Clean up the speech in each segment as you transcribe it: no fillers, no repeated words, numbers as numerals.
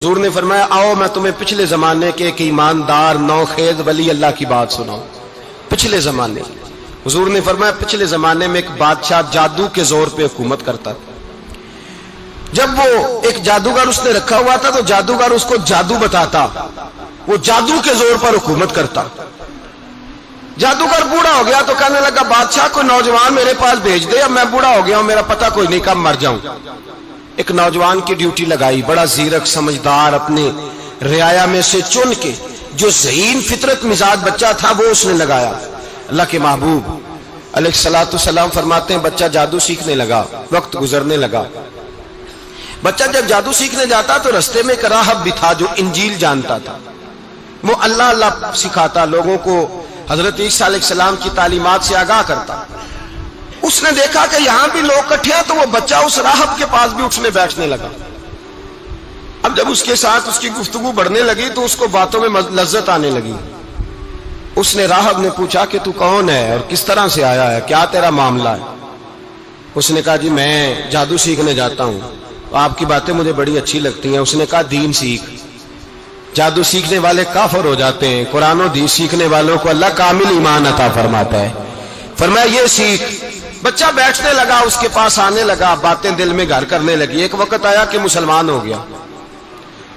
حضور نے فرمایا آؤ میں تمہیں پچھلے زمانے کے ایک ایماندار نوخیز ولی اللہ کی بات سناؤں۔ پچھلے زمانے حضور نے فرمایا پچھلے زمانے میں ایک بادشاہ جادو کے زور پہ حکومت کرتا تھا۔ جب وہ ایک جادوگر اس نے رکھا ہوا تھا تو جادوگر اس کو جادو بتاتا، وہ جادو کے زور پر حکومت کرتا۔ جادوگر بوڑھا ہو گیا تو کہنے لگا بادشاہ کو نوجوان میرے پاس بھیج دے، اب میں بوڑھا ہو گیا ہوں، میرا پتہ کوئی نہیں کب مر جاؤں۔ ایک نوجوان کی ڈیوٹی لگائی، بڑا زیرک سمجھدار، اپنے رعایا میں سے چن کے جو ذہین فطرت مزاج بچہ تھا وہ اس نے لگایا۔ اللہ کے محبوب علیہ الصلوۃ والسلام فرماتے ہیں بچہ جادو سیکھنے لگا، وقت گزرنے لگا۔ بچہ جب جادو سیکھنے جاتا تو رستے میں ایک راہب بھی تھا جو انجیل جانتا تھا، وہ اللہ اللہ سکھاتا، لوگوں کو حضرت عیسیٰ علیہ السلام کی تعلیمات سے آگاہ کرتا۔ اس نے دیکھا کہ یہاں بھی لوگ اکٹھے ہیں تو وہ بچہ اس راہب کے پاس بھی اٹھنے بیٹھنے لگا۔ اب جب اس کے ساتھ اس کی گفتگو بڑھنے لگی تو اس کو باتوں میں لذت آنے لگی۔ اس نے راہب نے پوچھا کہ تو کون ہے اور کس طرح سے آیا ہے، کیا تیرا معاملہ ہے؟ اس نے کہا جی میں جادو سیکھنے جاتا ہوں، آپ کی باتیں مجھے بڑی اچھی لگتی ہیں۔ اس نے کہا دین سیکھ، جادو سیکھنے والے کافر ہو جاتے ہیں، قرآن و حدیث سیکھنے والوں کو اللہ کامل ایمان عطا فرماتا ہے۔ فرمایا یہ سیکھ۔ بچہ بیٹھنے لگا، اس کے پاس آنے لگا، باتیں دل میں گھر کرنے لگی۔ ایک وقت آیا کہ مسلمان ہو گیا،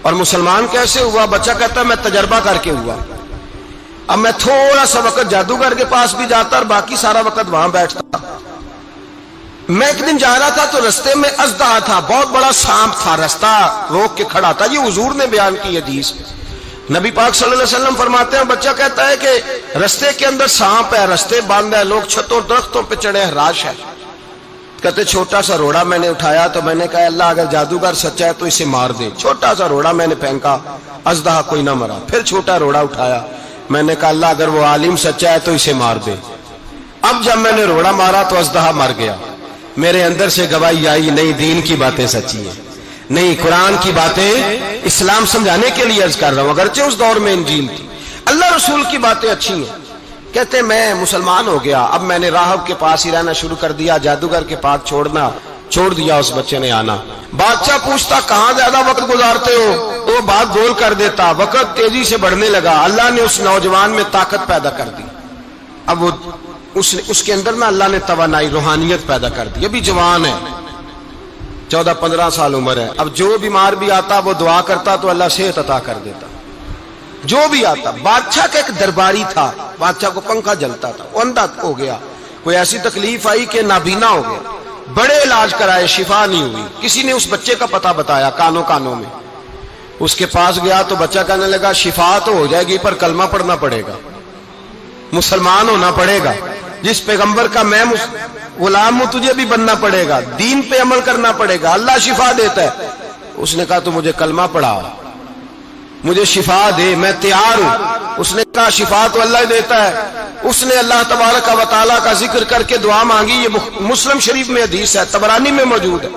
اور مسلمان کیسے ہوا؟ بچہ کہتا ہے میں تجربہ کر کے ہوا، اب میں تھوڑا سا وقت جادوگر کے پاس بھی جاتا اور باقی سارا وقت وہاں بیٹھتا۔ میں ایک دن جا رہا تھا تو رستے میں اژدہا تھا، بہت بڑا سانپ تھا، رستہ روک کے کھڑا تھا۔ یہ حضور نے بیان کی حدیث، نبی پاک صلی اللہ علیہ وسلم فرماتے ہیں بچہ کہتا ہے کہ رستے کے اندر سانپ ہے، رستے بند ہے، لوگ چھتوں درختوں پہ چڑھے ہیں، راش ہے۔ کہتے چھوٹا سا روڑا میں نے اٹھایا تو میں نے کہا اللہ اگر جادوگر سچا ہے تو اسے مار دے۔ چھوٹا سا روڑا میں نے پھینکا، اژدہا کوئی نہ مرا۔ پھر چھوٹا روڑا اٹھایا، میں نے کہا اللہ اگر وہ عالم سچا ہے تو اسے مار دے۔ اب جب میں نے روڑا مارا تو اژدہا مر گیا۔ میرے اندر سے گواہی آئی نہیں دین کی باتیں سچی ہیں، نہیں قرآن کی باتیں اسلام سمجھانے کے لیے عرض کر رہا ہوں، اگرچہ اس دور میں انجیل تھی، اللہ رسول کی باتیں اچھی ہیں۔ کہتے میں مسلمان ہو گیا، اب میں نے راہب کے پاس ہی رہنا شروع کر دیا، جادوگر کے پاس چھوڑ دیا، اس بچے نے آنا۔ بادشاہ پوچھتا کہاں زیادہ وقت گزارتے ہو، تو وہ بات گول کر دیتا، وقت تیزی سے بڑھنے لگا۔ اللہ نے اس نوجوان میں طاقت پیدا کر دی، اب وہ اس کے اندر نا اللہ نے توانائی روحانیت پیدا کر دی، ابھی جوان ہے، 14-15 سال عمر ہے۔ اب جو بیمار بھی آتا وہ دعا کرتا تو اللہ صحت عطا کر دیتا، جو بھی آتا۔ بادشاہ کا ایک درباری تھا، بادشاہ کو پنکھا جلتا تھا، وہ اندھا ہو گیا، کوئی ایسی تکلیف آئی کہ نابینا ہو گیا، بڑے علاج کرائے شفا نہیں ہوئی۔ کسی نے اس بچے کا پتہ بتایا کانوں میں، اس کے پاس گیا تو بچہ کہنے لگا شفا تو ہو جائے گی پر کلمہ پڑھنا پڑے گا، مسلمان ہونا پڑے گا، جس پیغمبر کا میں غلام ہوں تجھے بھی بننا پڑے گا، دین پہ عمل کرنا پڑے گا، اللہ شفا دیتا ہے۔ اس نے کہا تو مجھے کلمہ پڑھا، مجھے شفا دے، میں تیار ہوں۔ اس نے کہا شفا تو اللہ دیتا ہے۔ اس نے اللہ تبارک و تعالیٰ کا ذکر کر کے دعا مانگی، یہ مسلم شریف میں حدیث ہے، طبرانی میں موجود ہے۔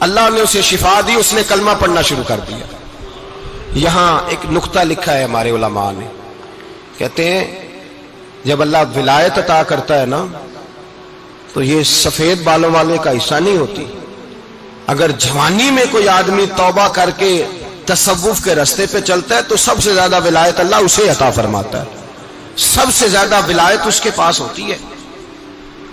اللہ نے اسے شفا دی، اس نے کلمہ پڑھنا شروع کر دیا۔ یہاں ایک نقطہ لکھا ہے ہمارے علماء نے، کہتے ہیں جب اللہ ولایت عطا کرتا ہے نا تو یہ سفید بالوں والے کا حصہ نہیں ہوتی۔ اگر جوانی میں کوئی آدمی توبہ کر کے تصوف کے رستے پہ چلتا ہے تو سب سے زیادہ ولایت اللہ اسے عطا فرماتا ہے، سب سے زیادہ ولایت اس کے پاس ہوتی ہے۔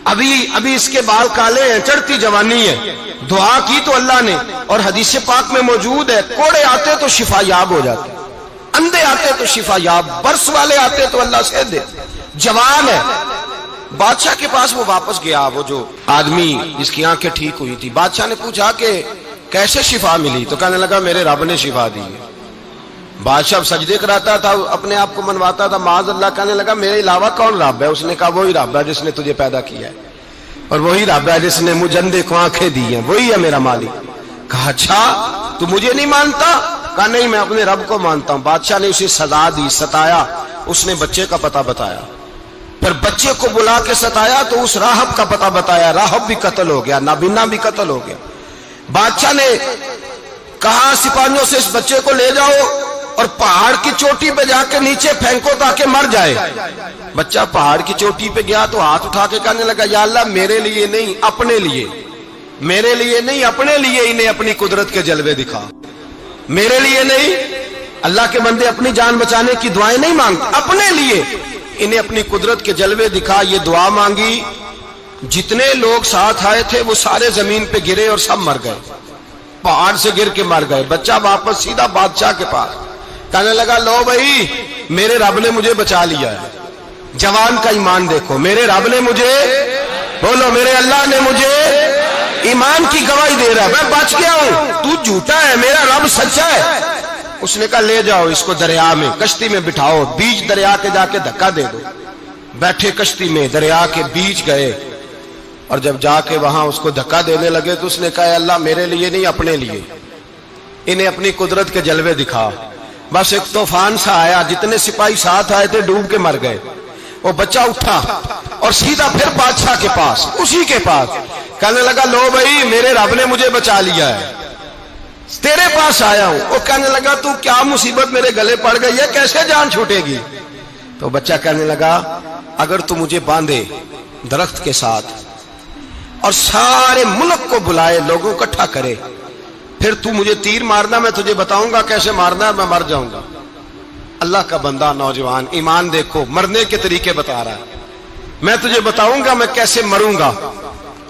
ابھی اس کے بال کالے ہیں، چڑھتی جوانی ہے، دعا کی تو اللہ نے، اور حدیث پاک میں موجود ہے کوڑے آتے تو شفا یاب ہو جاتے، اندھے آتے تو شفا یاب، برس والے آتے تو اللہ سے دے، جوان ہے۔ بادشاہ کے پاس وہ واپس گیا، وہ جو آدمی جس کی آنکھیں ٹھیک ہوئی تھی۔ بادشاہ نے پوچھا کہ کیسے شفا ملی، تو کہنے لگا میرے رب نے شفا دی ہے۔ بادشاہ سجدے کراتا تھا، اپنے آپ کو منواتا تھا، معاذ اللہ، کہنے لگا میرے علاوہ کون رب ہے؟ اس نے کہا وہی رب ہے جس نے تجھے پیدا کیا ہے، اور وہی رب ہے جس نے مجھے اندھے کو آنکھیں دی ہیں، وہی ہے میرا مالک۔ کہا اچھا تو مجھے نہیں مانتا؟ کہا نہیں میں اپنے رب کو مانتا ہوں۔ بادشاہ نے اسے سزا دی، ستایا، اس نے بچے کا پتہ بتایا، پھر بچے کو بلا کے ستایا تو اس راہب کا پتہ بتایا، راہب بھی قتل ہو گیا، نابینا بھی قتل ہو گیا۔ بادشاہ نے کہا سپاہیوں سے اس بچے کو لے جاؤ اور پہاڑ کی چوٹی پہ جا کے نیچے پھینکو تاکہ مر جائے۔ بچہ پہاڑ کی چوٹی پہ گیا تو ہاتھ اٹھا کے کہنے لگا یا اللہ میرے لیے نہیں اپنے لیے، میرے لیے نہیں اپنے لیے انہیں اپنی قدرت کے جلوے دکھا۔ میرے لیے نہیں. اللہ کے بندے اپنی جان بچانے کی دعائیں نہیں مانگتے, اپنے لیے. انہیں اپنی قدرت کے جلوے دکھا, یہ دعا مانگی, جتنے لوگ ساتھ آئے تھے وہ سارے زمین پہ گرے اور سب مر گئے, پہاڑ سے گر کے مر گئے. بچہ واپس سیدھا بادشاہ کے پاس کہنے لگا لو بھائی میرے رب نے مجھے بچا لیا ہے. جوان کا ایمان دیکھو, میرے رب نے مجھے, بولو میرے اللہ نے مجھے ایمان کی گواہی دے رہا ہے, میں بچ گیا ہوں, تو جھوٹا ہے, میرا رب سچا ہے. اس نے کہا لے جاؤ اس کو دریا میں, کشتی میں بٹھاؤ, بیچ دریا کے جا کے دھکا دے دو. بیٹھے کشتی میں, دریا کے بیچ گئے, اور جب جا کے وہاں اس کو دھکا دینے لگے تو اس نے کہا اللہ میرے لیے نہیں اپنے لیے. انہیں اپنی قدرت کے جلوے دکھا. بس ایک طوفان سا آیا, جتنے سپاہی ساتھ آئے تھے ڈوب کے مر گئے. وہ بچہ اٹھا اور سیدھا پھر بادشاہ کے پاس, اسی کے پاس کہنے لگا لو بھائی میرے رب نے مجھے بچا لیا ہے, تیرے پاس آیا ہوں. وہ کہنے لگا تو کیا مصیبت میرے گلے پڑ گئی ہے, کیسے جان چھوٹے گی؟ تو بچہ کہنے لگا اگر تو مجھے باندھے درخت کے ساتھ اور سارے ملک کو بلائے, لوگوں کو اکٹھا کرے, پھر تو مجھے تیر مارنا, میں تجھے بتاؤں گا کیسے مارنا ہے, میں مر جاؤں گا. اللہ کا بندہ نوجوان, ایمان دیکھو, مرنے کے طریقے بتا رہا ہے. میں تجھے بتاؤں گا میں کیسے مروں گا.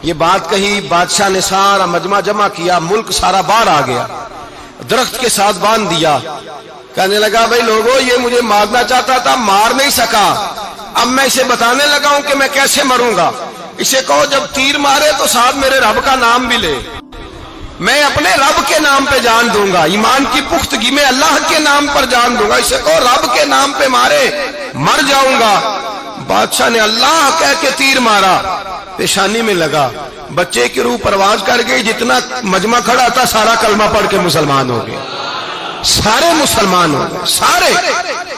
یہ بات کہی, بادشاہ نے سارا مجمع جمع کیا, ملک سارا باہر آ گیا, درخت کے ساتھ باندھ دیا. کہنے لگا بھائی لوگوں یہ مجھے مارنا چاہتا تھا, مار نہیں سکا, اب میں اسے بتانے لگا ہوں کہ میں کیسے مروں گا. اسے کہو جب تیر مارے تو ساتھ میرے رب کا نام بھی لے, میں اپنے رب کے نام پہ جان دوں گا. ایمان کی پختگی میں اللہ کے نام پر جان دوں گا. اسے کہو رب کے نام پہ مارے, مر جاؤں گا. بادشاہ نے اللہ کہہ کے تیر مارا, پیشانی میں لگا, بچے کی روح پرواز کر گئی. جتنا مجمع کھڑا تھا سارا کلمہ پڑھ کے مسلمان ہو گیا, سارے مسلمان ہو گئے سارے.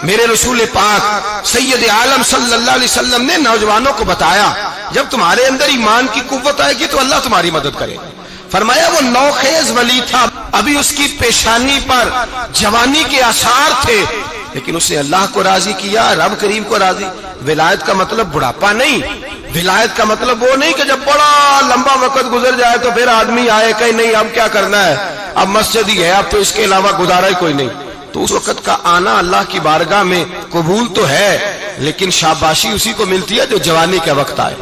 میرے رسول پاک سید عالم صلی اللہ علیہ وسلم نے نوجوانوں کو بتایا جب تمہارے اندر ایمان کی قوت آئے گی تو اللہ تمہاری مدد کرے. فرمایا وہ نوخیز ولی تھا, ابھی اس کی پیشانی پر جوانی کے آثار تھے, لیکن اس نے اللہ کو راضی کیا, رب کریم کو راضی. ولایت کا مطلب بڑھاپا نہیں, ولایت کا مطلب وہ نہیں کہ جب بڑا لمبا وقت گزر جائے تو پھر آدمی آئے کہ نہیں اب کیا کرنا ہے, اب مسجد ہی ہے, اب تو اس کے علاوہ گزارا ہی کوئی نہیں. تو اس وقت کا آنا اللہ کی بارگاہ میں قبول تو ہے, لیکن شاباشی اسی کو ملتی ہے جو جوانی کے وقت آئے.